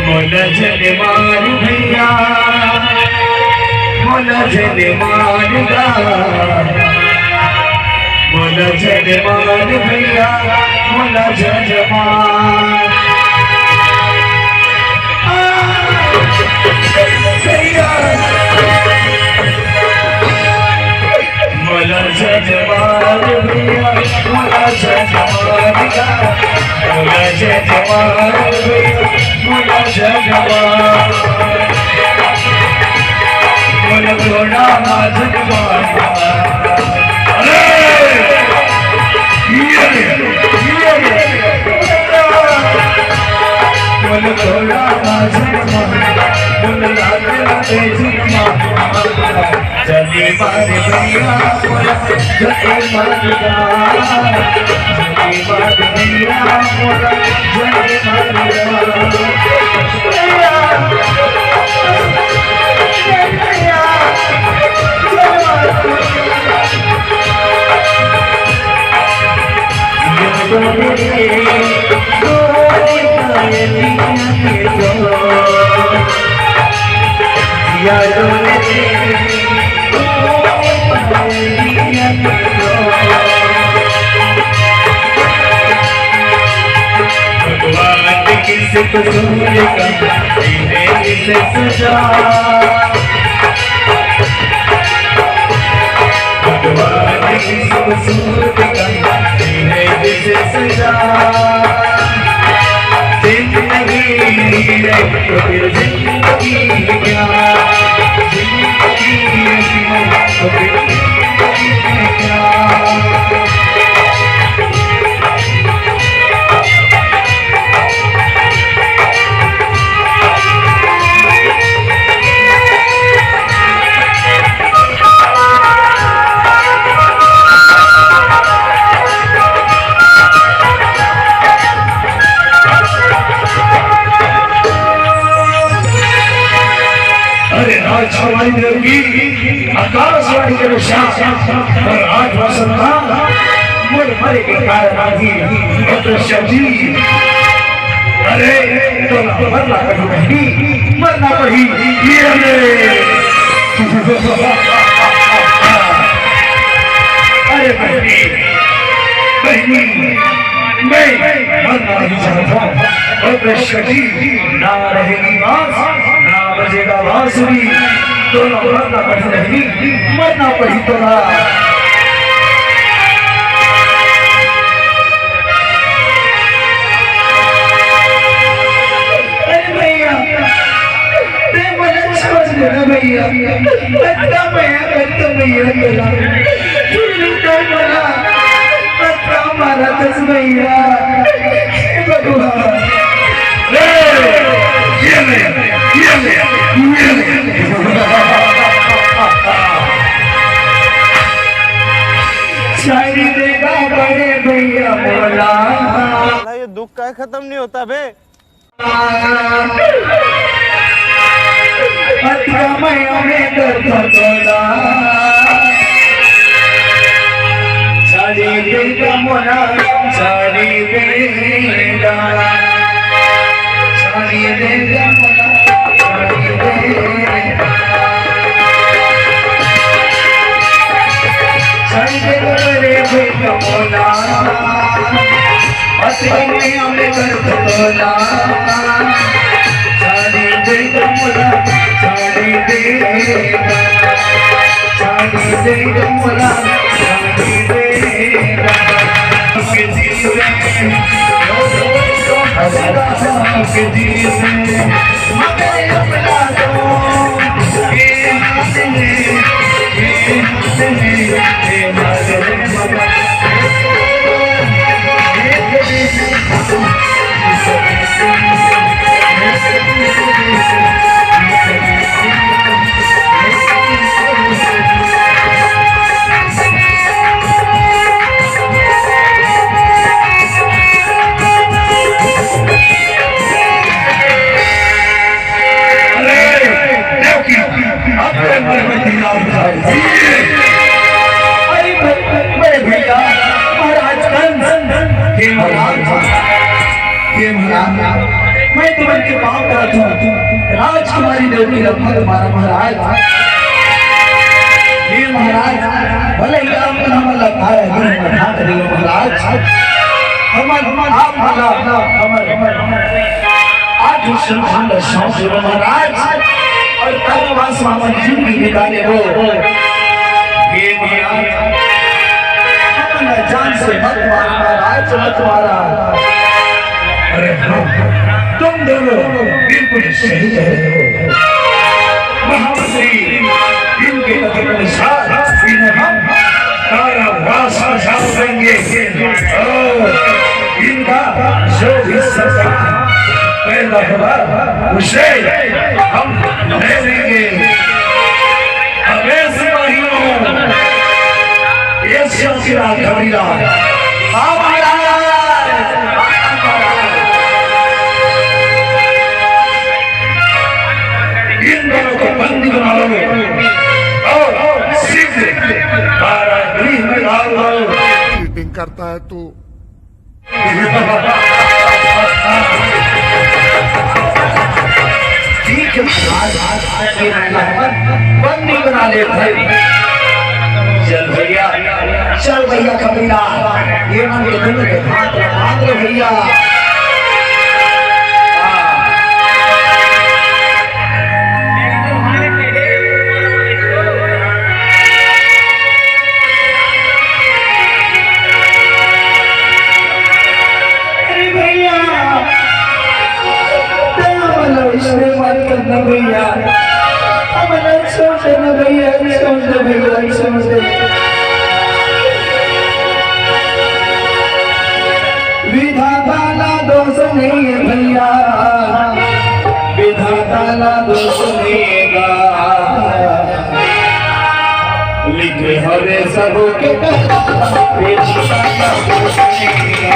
मोला जने मार भैया मोला जने मारगा मोला जने मार भैया मोला जने मार मोला जने मार भैया मोला जने मारगा मोला जने मार भैया मोला जने मार मोला थोड़ा जने मारगा मोला थोड़ा जने मारगा मोला लागे जने मारगा जने मारे भैया मोला जने मारगा जने मारे भैया मोला जने मारगा भगवान किस कसूर का इन्हें किसे सजा भगवान किस कसूर का इन्हें किसे सजा जिंदगी है तो फिर जिंदगी क्या जिंदगी है तो फिर जिंदगी क्या आकाशवाणी के विश्वास और आज वसंता मुझ मरे के कारण आदि शब्दी अरे तो मरना कभी नहीं मरना कभी ये अरे बहनी बहनी मैं मरना नहीं चाहता और शब्दी ना रहेगी बांस ना बजेगा बांसुरी दोनों मरना पड़ी नहीं मरना पड़ी तो ना अरे भैया मुझे समझ लेना भैया अच्छा भैया करते भैया बोला अच्छा हमारा दस भैया भगवान शायरी देगा बड़े भैया बोला ये दुख का खत्म नहीं होता बे शायरी देगा मोला शायरी देगा शायरी देगा मोला रे भैया मोला असली हमें कर तोला साड़ी देगा मोला साड़ी देगा साड़ी देगा मोला साड़ी देगा के दिल में हसदा के दिल में मगर अपना दो ये हाथ में राजकुमारी देवी रत्न तुम्हारा महाराज ये महाराज भले ही आप हमारा लगता है लेकिन मत करिए महाराज हमार आप वाला हमार आज उस संबंध शौक महाराज और कल वास मामा जिंदगी निकाले हो ये महाराज अपना जान से मत मारो महाराज मत मारा। अरे हाँ तुम दोनों बिल्कुल सही कह रहे हो महामंत्री इनके अनुसार इन्हें हम कारावास में देंगे और इनका जो भी सजा पैदा होगा उसे हम ले लेंगे। अबे सिपाहियों ये सिलसिला कबीरा इन दोनों को बंदी बना लो और सीधे कारागृह में डाल दो। चीटिंग करता है तू। ठीक है बंदी बना ले भाई। चल भैया कबीरा ये मन के दिल के हाथ भैया। भैया विधाता ना दोष नहीं है भैया विधाता ना दोष नहीं लिखे हरे सब के विधाता ना दोष नहीं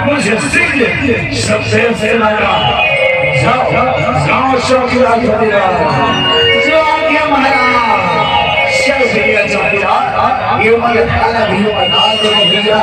मुझे सबसे से लगा जाओ शौकिया करेगा जो आज्ञा महाराज चल भैया चौकीदार ये मगर खाना भी बना दो भैया।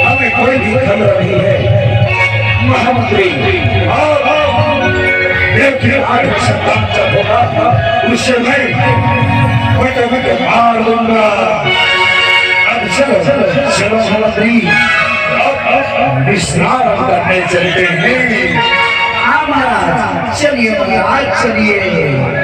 हमें कोई भी खबर नहीं है महामंत्री। देखिए आज संतान जब होगा उससे मैं मार दूंगा। अब चलो चलो मंत्री विश्राम करने चलते हैं। हाँ महाराज चलिए महाराज चलिए।